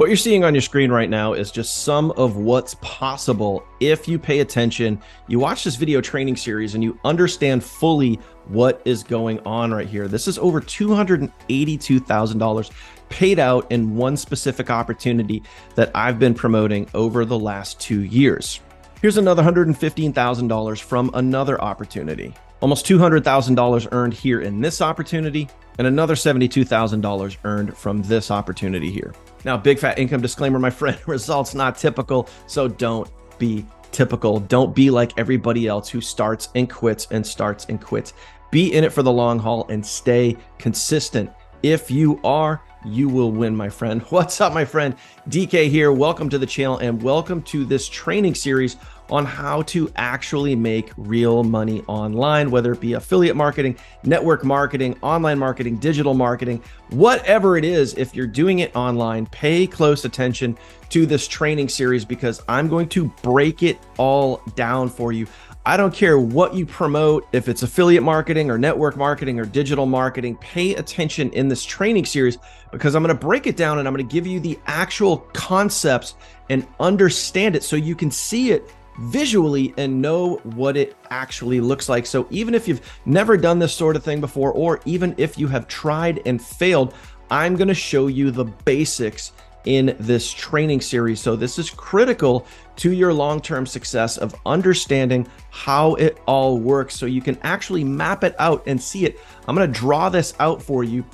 What you're seeing on your screen right now is just some of what's possible if you pay attention, you watch this video training series, and you understand fully what is going on right here. This is over $282,000 paid out in one specific opportunity that I've been promoting over the last 2 years. Here's another $115,000 from another opportunity. Almost $200,000 earned here in this opportunity, and another $72,000 earned from this opportunity here. Now, big fat income disclaimer, my friend, results not typical, so don't be typical. Don't be like everybody else who starts and quits and starts and quits. Be in it for the long haul and stay consistent. If you are, you will win, my friend. What's up, my friend? DK here. Welcome to the channel and welcome to this training series on how to actually make real money online, whether it be affiliate marketing, network marketing, online marketing, digital marketing, whatever it is. If you're doing it online, pay close attention to this training series because I'm going to break it all down for you. I don't care what you promote, if it's affiliate marketing or network marketing or digital marketing, pay attention in this training series because I'm going to break it down and I'm going to give you the actual concepts and understand it so you can see it visually and know what it actually looks like. So even if you've never done this sort of thing before, or even if you have tried and failed, I'm going to show you the basics in this training series. So this is critical to your long-term success of understanding how it all works so you can actually map it out and see it. I'm going to draw this out for you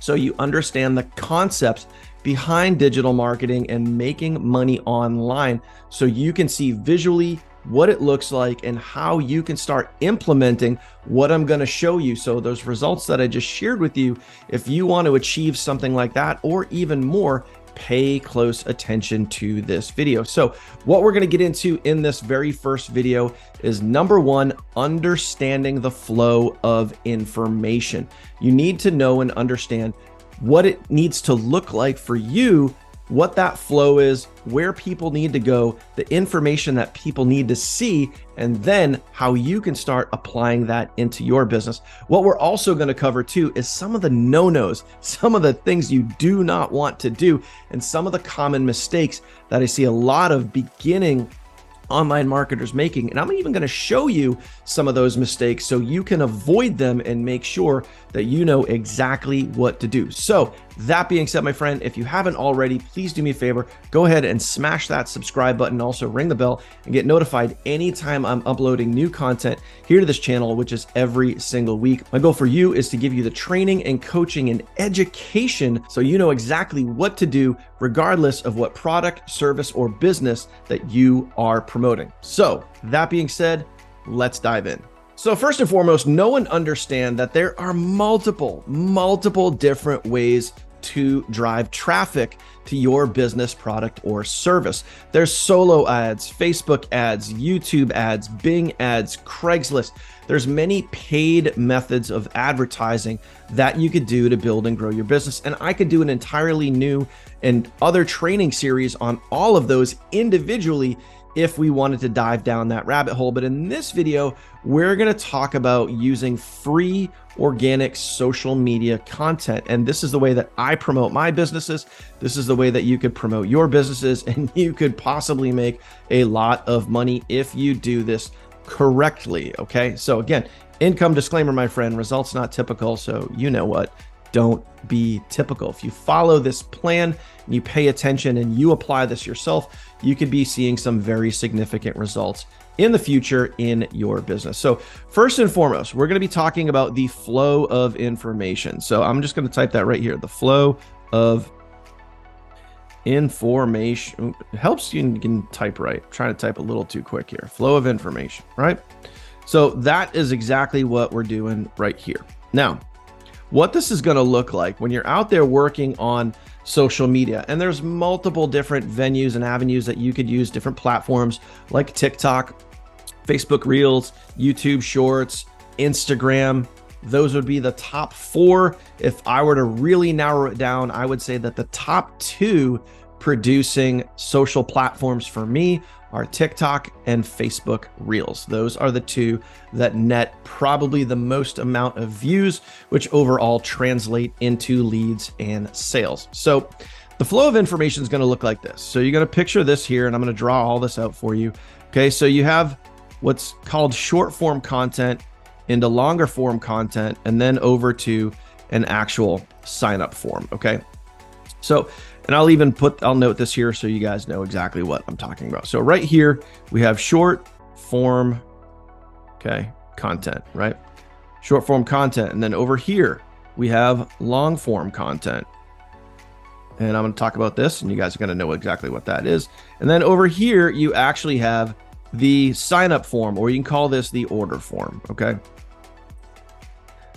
so you understand the concepts behind digital marketing and making money online so you can see visually what it looks like and how you can start implementing what I'm going to show you. So those results that I just shared with you, if you want to achieve something like that or even more, pay close attention to this video. So what we're going to get into in this very first video is number one, understanding the flow of information. You need to know and understand what it needs to look like for you, what that flow is, where people need to go, the information that people need to see, and then how you can start applying that into your business. What we're also going to cover too is some of the no-nos, some of the things you do not want to do, and some of the common mistakes that I see a lot of beginning online marketers making. And I'm even going to show you some of those mistakes so you can avoid them and make sure that you know exactly what to do. So that being said, my friend, if you haven't already, please do me a favor, go ahead and smash that subscribe button. Also ring the bell and get notified anytime I'm uploading new content here to this channel, which is every single week. My goal for you is to give you the training and coaching and education so you know exactly what to do regardless of what product, service, or business that you are promoting. So that being said, let's dive in. So first and foremost, know and understand that there are multiple different ways to drive traffic to your business, product, or service. There's solo ads, Facebook ads, YouTube ads, Bing ads, Craigslist. There's many paid methods of advertising that you could do to build and grow your business. And I could do an entirely new and other training series on all of those individually if we wanted to dive down that rabbit hole. But in this video, we're going to talk about using free organic social media content. And this is the way that I promote my businesses. This is the way that you could promote your businesses, and you could possibly make a lot of money if you do this correctly. Okay. So again, income disclaimer, my friend, results not typical. So you know what? Don't be typical. If you follow this plan and you pay attention and you apply this yourself, you could be seeing some very significant results in the future in your business. So first and foremost, we're going to be talking about the flow of information. So I'm just going to type that right here. The flow of information. It helps you can type right. I'm trying to type a little too quick here. Flow of information, right? So that is exactly what we're doing right here. Now, what this is going to look like when you're out there working on social media, and there's multiple different venues and avenues that you could use, different platforms like TikTok, Facebook Reels, YouTube Shorts, Instagram. Those would be the top 4. If I were to really narrow it down, I would say that the top 2 producing social platforms for me are TikTok and Facebook Reels. Those are the 2 that net probably the most amount of views, which overall translate into leads and sales. So The flow of information is going to look like this. So you're going to picture this here, and I'm going to draw all this out for you. Okay, so you have what's called short form content into longer form content, and then over to an actual sign up form. Okay, so, and I'll note this here so you guys know exactly what I'm talking about. So right here, we have short form, okay, content, right? Short form content. And then over here, we have long form content. And I'm going to talk about this, and you guys are going to know exactly what that is. And then over here, you actually have the sign up form, or you can call this the order form. Okay.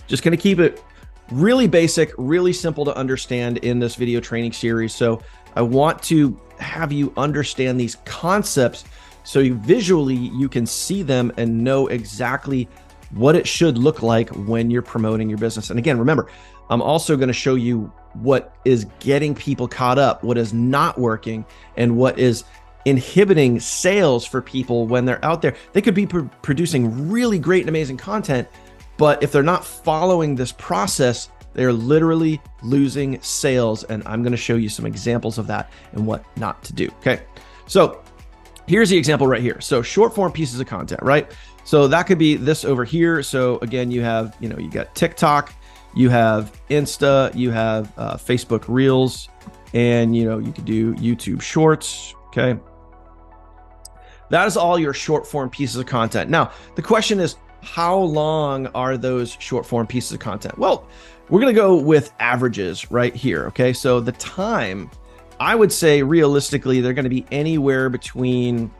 Just going to keep it really basic, really simple to understand in this video training series. So I want to have you understand these concepts so visually you can see them and know exactly what it should look like when you're promoting your business. And again, remember, I'm also going to show you what is getting people caught up, what is not working, and what is inhibiting sales for people when they're out there. They could be producing really great and amazing content, but if they're not following this process, they're literally losing sales. And I'm going to show you some examples of that and what not to do. Okay. So here's the example right here. So short form pieces of content, right? So that could be this over here. So again, you have, you got TikTok, you have Insta, you have Facebook Reels, and you could do YouTube Shorts. Okay. That is all your short form pieces of content. Now, the question is, how long are those short form pieces of content? Well, we're going to go with averages right here. Okay. So the time, I would say realistically, they're going to be anywhere between,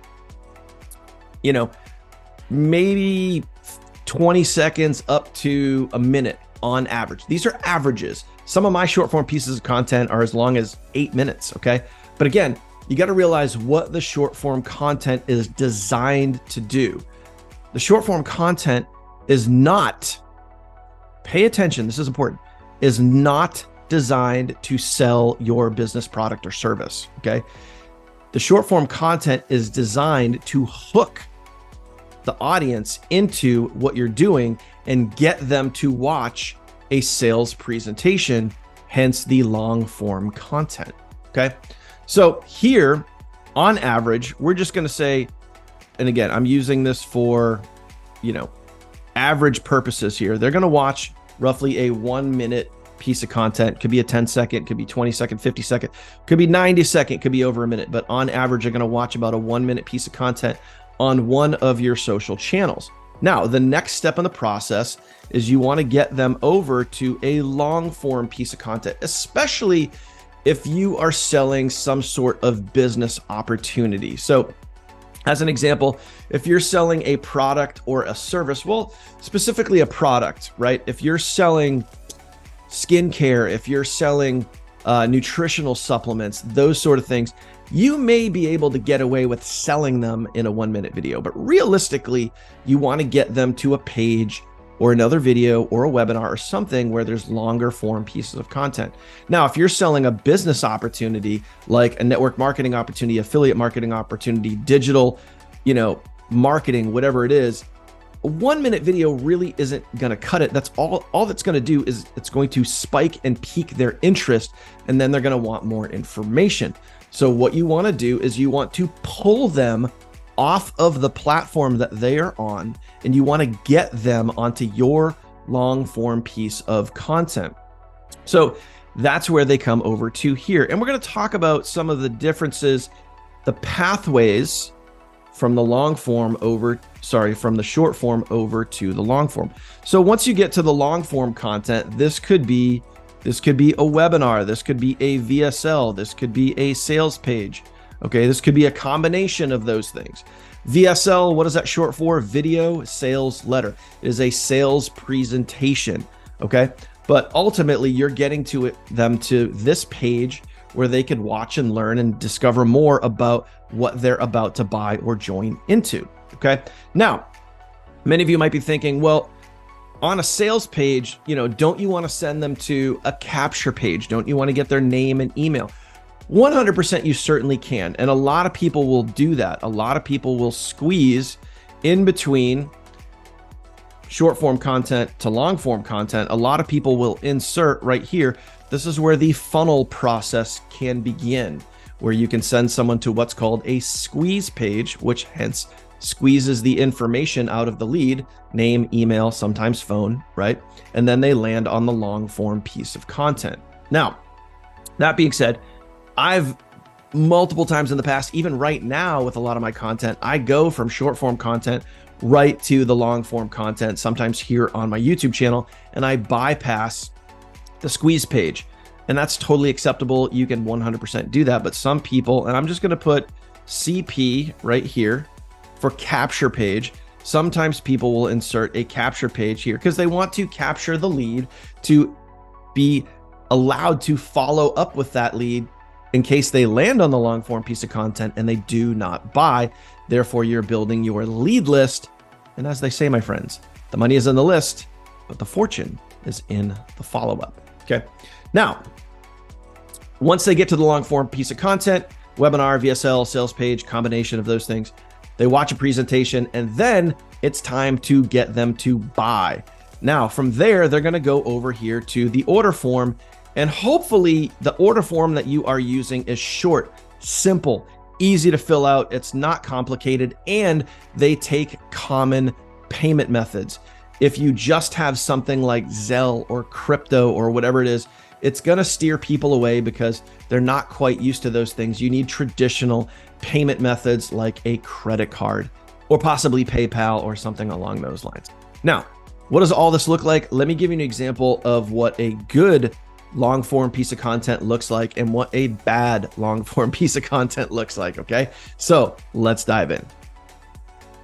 maybe 20 seconds up to a minute on average. These are averages. Some of my short form pieces of content are as long as 8 minutes. Okay. But again, you got to realize what the short form content is designed to do. The short form content is not, pay attention, this is important, is not designed to sell your business product or service. Okay. The short form content is designed to hook the audience into what you're doing and get them to watch a sales presentation, hence the long form content. Okay. So here on average, we're just going to say, and again, I'm using this for, average purposes here. They're going to watch roughly a 1 minute piece of content. Could be a 10-second, could be 20-second, 50-second, could be 90-second, could be over a minute. But on average, they're going to watch about a 1 minute piece of content on one of your social channels. Now, the next step in the process is you want to get them over to a long form piece of content, especially if you are selling some sort of business opportunity. So as an example, if you're selling a product or a service, well, specifically a product, right? If you're selling skincare, if you're selling nutritional supplements, those sort of things, you may be able to get away with selling them in a 1 minute video, but realistically, you want to get them to a page or another video or a webinar or something where there's longer form pieces of content. Now, if you're selling a business opportunity, like a network marketing opportunity, affiliate marketing opportunity, digital, marketing, whatever it is, a 1 minute video really isn't going to cut it. That's all that's going to do is it's going to spike and pique their interest, and then they're going to want more information. So what you want to do is you want to pull them off of the platform that they are on, and you want to get them onto your long form piece of content. So that's where they come over to here. And we're going to talk about some of the differences, the pathways from the from the short form over to the long form. So once you get to the long form content, this could be a webinar, this could be a VSL, this could be a sales page. Okay, this could be a combination of those things. VSL, what is that short for? Video sales letter. It is a sales presentation. Okay, but ultimately you're getting them to this page where they could watch and learn and discover more about what they're about to buy or join into. Okay, now many of you might be thinking, well, on a sales page, don't you want to send them to a capture page? Don't you want to get their name and email? 100% you certainly can. And a lot of people will do that. A lot of people will squeeze in between short form content to long form content, a lot of people will insert right here. This is where the funnel process can begin, where you can send someone to what's called a squeeze page, which hence squeezes the information out of the lead, name, email, sometimes phone, right? And then they land on the long form piece of content. Now, that being said, I've multiple times in the past, even right now with a lot of my content, I go from short form content right to the long form content, sometimes here on my YouTube channel, and I bypass the squeeze page. And that's totally acceptable. You can 100% do that. But some people, and I'm just going to put CP right here for capture page. Sometimes people will insert a capture page here because they want to capture the lead to be allowed to follow up with that lead in case they land on the long form piece of content and they do not buy. Therefore, you're building your lead list. And as they say, my friends, the money is in the list, but the fortune is in the follow-up. Okay. Now, once they get to the long form piece of content, webinar, VSL, sales page, combination of those things, they watch a presentation, and then it's time to get them to buy. Now, from there, they're going to go over here to the order form. And hopefully the order form that you are using is short, simple, easy to fill out. It's not complicated, and they take common payment methods. If you just have something like Zelle or crypto or whatever it is, it's going to steer people away because they're not quite used to those things. You need traditional payment methods like a credit card or possibly PayPal or something along those lines. Now, what does all this look like? Let me give you an example of what a good long form piece of content looks like and what a bad long form piece of content looks like. Okay, so let's dive in.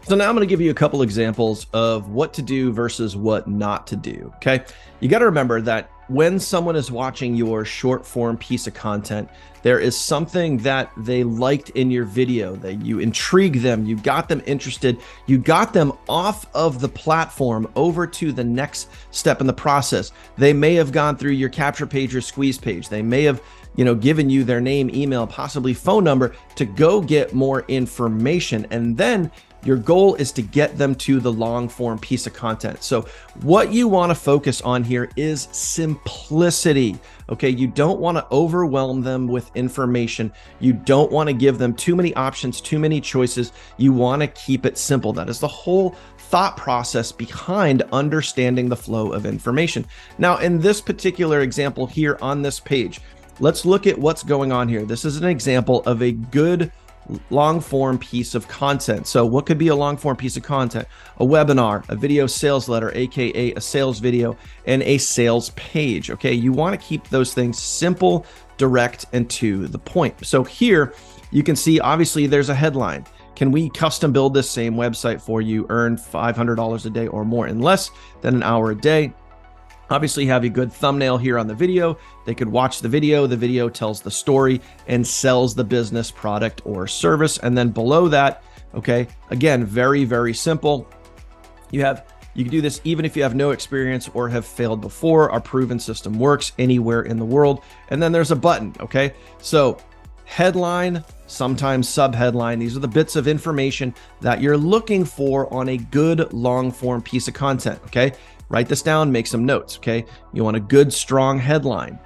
So now I'm going to give you a couple examples of what to do versus what not to do. Okay, you got to remember that when someone is watching your short form piece of content, there is something that they liked in your video, that you intrigued them, you got them interested, you got them off of the platform over to the next step in the process. They may have gone through your capture page or squeeze page. They may have, given you their name, email, possibly phone number to go get more information. And then your goal is to get them to the long form piece of content. So what you want to focus on here is simplicity. Okay, you don't want to overwhelm them with information. You don't want to give them too many options, too many choices. You want to keep it simple. That is the whole thought process behind understanding the flow of information. Now, in this particular example here on this page, let's look at what's going on here. This is an example of a good long form piece of content. So what could be a long form piece of content? A webinar, a video sales letter, AKA a sales video, and a sales page. Okay, you want to keep those things simple, direct, and to the point. So here you can see, obviously there's a headline. Can we custom build this same website for you, earn $500 a day or more in less than an hour a day? Obviously have a good thumbnail here on the video. They could watch the video tells the story and sells the business, product, or service. And then below that, okay, again, very, very simple. You can do this even if you have no experience or have failed before. Our proven system works anywhere in the world. And then there's a button, okay? So headline, sometimes subheadline. These are the bits of information that you're looking for on a good long form piece of content, okay? Write this down, make some notes, okay? You want a good, strong headline.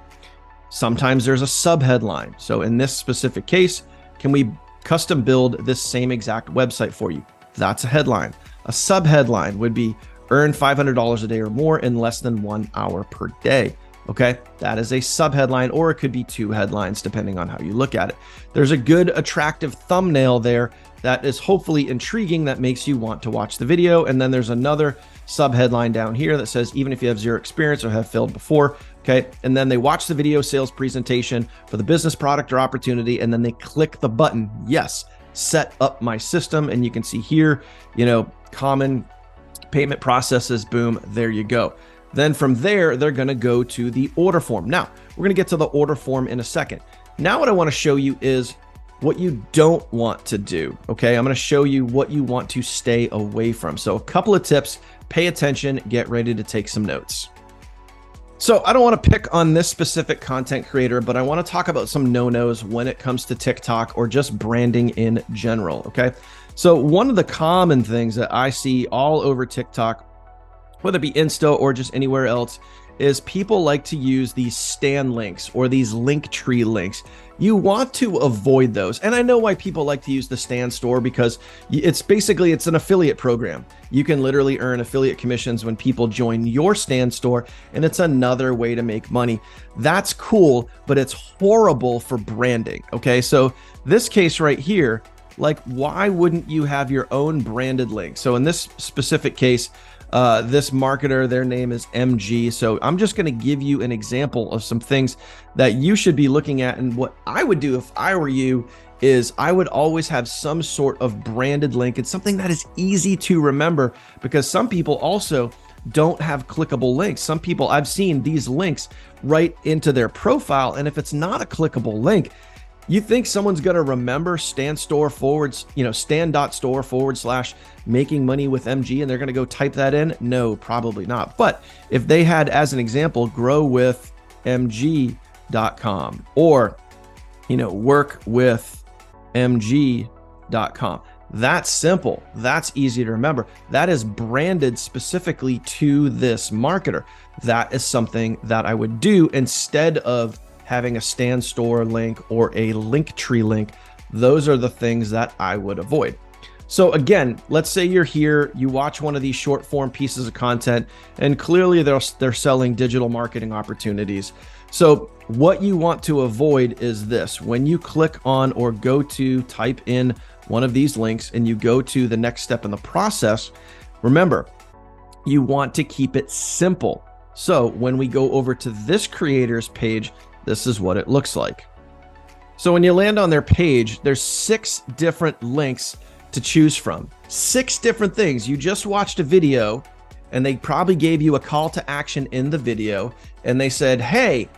Sometimes there's a subheadline. So in this specific case, can we custom build this same exact website for you? That's a headline. A subheadline would be earn $500 a day or more in less than 1 hour per day. Okay, that is a subheadline, or it could be two headlines depending on how you look at it. There's a good, attractive thumbnail there that is hopefully intriguing, that makes you want to watch the video. And then there's another subheadline down here that says, even if you have zero experience or have failed before, okay? And then they watch the video sales presentation for the business, product, or opportunity, and then they click the button, yes, set up my system. And you can see here, common payment processes, boom, there you go. Then from there, they're going to go to the order form. Now, we're going to get to the order form in a second. Now, what I want to show you is what you don't want to do, okay? I'm going to show you what you want to stay away from. So a couple of tips, pay attention, get ready to take some notes. So I don't want to pick on this specific content creator, but I want to talk about some no-nos when it comes to TikTok or just branding in general, okay? So one of the common things that I see all over TikTok whether it be Insta or just anywhere else, is people like to use these stan links or these link tree links. You want to avoid those. And I know why people like to use the Stan Store, because it's an affiliate program. You can literally earn affiliate commissions when people join your Stan Store, and it's another way to make money. That's cool, but it's horrible for branding. Okay, so this case right here, like, why wouldn't you have your own branded link? So in this specific case, this marketer, their name is MG. So I'm just going to give you an example of some things that you should be looking at. And what I would do if I were you is I would always have some sort of branded link. It's something that is easy to remember, because some people also don't have clickable links. Some people, I've seen these links right into their profile. And if it's not a clickable link, you think someone's going to remember stan.store / making money with MG, and they're going to go type that in? No, probably not. But if they had, as an example, growwithmg.com or, workwithmg.com, that's simple. That's easy to remember. That is branded specifically to this marketer. That is something that I would do instead of having a Stan Store link or a link tree link. Those are the things that I would avoid. So again, let's say you're here, you watch one of these short form pieces of content, and clearly they're selling digital marketing opportunities. So what you want to avoid is this: when you click on or go to type in one of these links and you go to the next step in the process, remember, you want to keep it simple. So when we go over to this creator's page, this is what it looks like. So when you land on their page, there's 6 different links to choose from. 6 different things. You just watched a video and they probably gave you a call to action in the video, and they said, hey,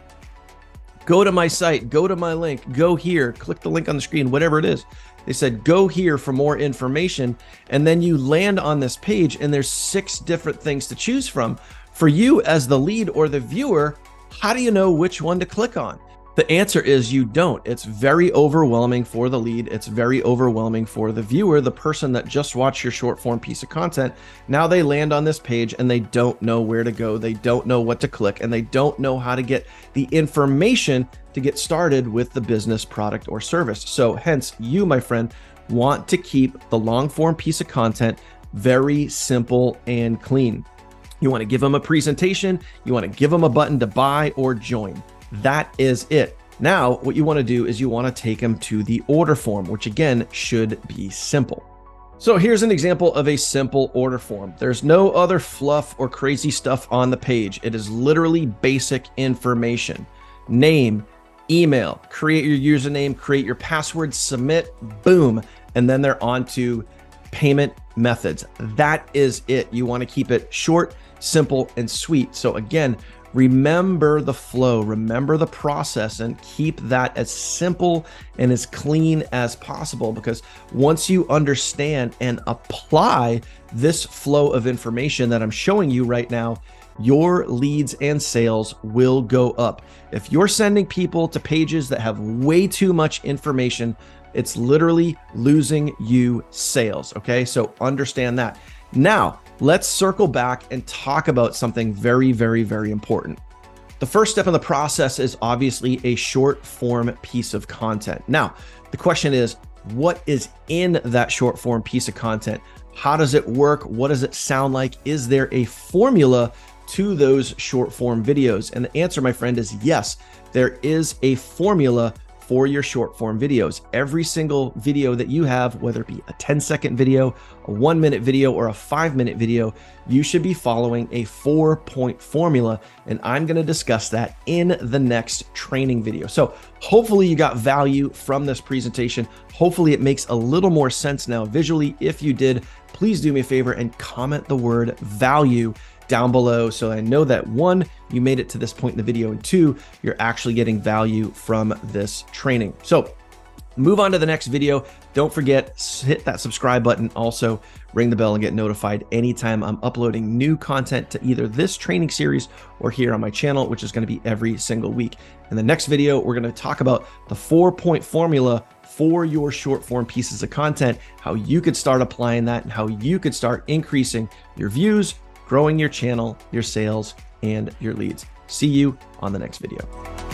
go to my site, go to my link, go here, click the link on the screen, whatever it is. They said, go here for more information. And then you land on this page and there's 6 different things to choose from. For you as the lead or the viewer, how do you know which one to click on? The answer is you don't. It's very overwhelming for the lead. It's very overwhelming for the viewer, the person that just watched your short form piece of content. Now they land on this page and they don't know where to go. They don't know what to click, and they don't know how to get the information to get started with the business, product, or service. So hence, you, my friend, want to keep the long form piece of content very simple and clean. You want to give them a presentation. You want to give them a button to buy or join. That is it. Now, what you want to do is you want to take them to the order form, which again should be simple. So here's an example of a simple order form. There's no other fluff or crazy stuff on the page. It is literally basic information: name, email, create your username, create your password, submit, boom. And then they're on to payment methods. That is it. You want to keep it short, simple, and sweet. So again, remember the flow, remember the process, and keep that as simple and as clean as possible, because once you understand and apply this flow of information that I'm showing you right now, your leads and sales will go up. If you're sending people to pages that have way too much information, it's literally losing you sales. Okay, so understand that. Now, let's circle back and talk about something very, very, very important. The first step in the process is obviously a short form piece of content. Now, the question is, what is in that short form piece of content? How does it work? What does it sound like? Is there a formula to those short form videos? And the answer, my friend, is yes, there is a formula for your short form videos. Every single video that you have, whether it be a 10-second video, a 1-minute video, or a 5-minute video, you should be following a 4-point formula. And I'm going to discuss that in the next training video. So hopefully you got value from this presentation. Hopefully it makes a little more sense now visually. If you did, please do me a favor and comment the word value down below, so I know that 1, you made it to this point in the video, and 2, you're actually getting value from this training. So move on to the next video. Don't forget, hit that subscribe button. Also ring the bell and get notified anytime I'm uploading new content to either this training series or here on my channel, which is going to be every single week. In the next video, we're going to talk about the 4-point formula for your short form pieces of content, how you could start applying that, and how you could start increasing your views, growing your channel, your sales, and your leads. See you on the next video.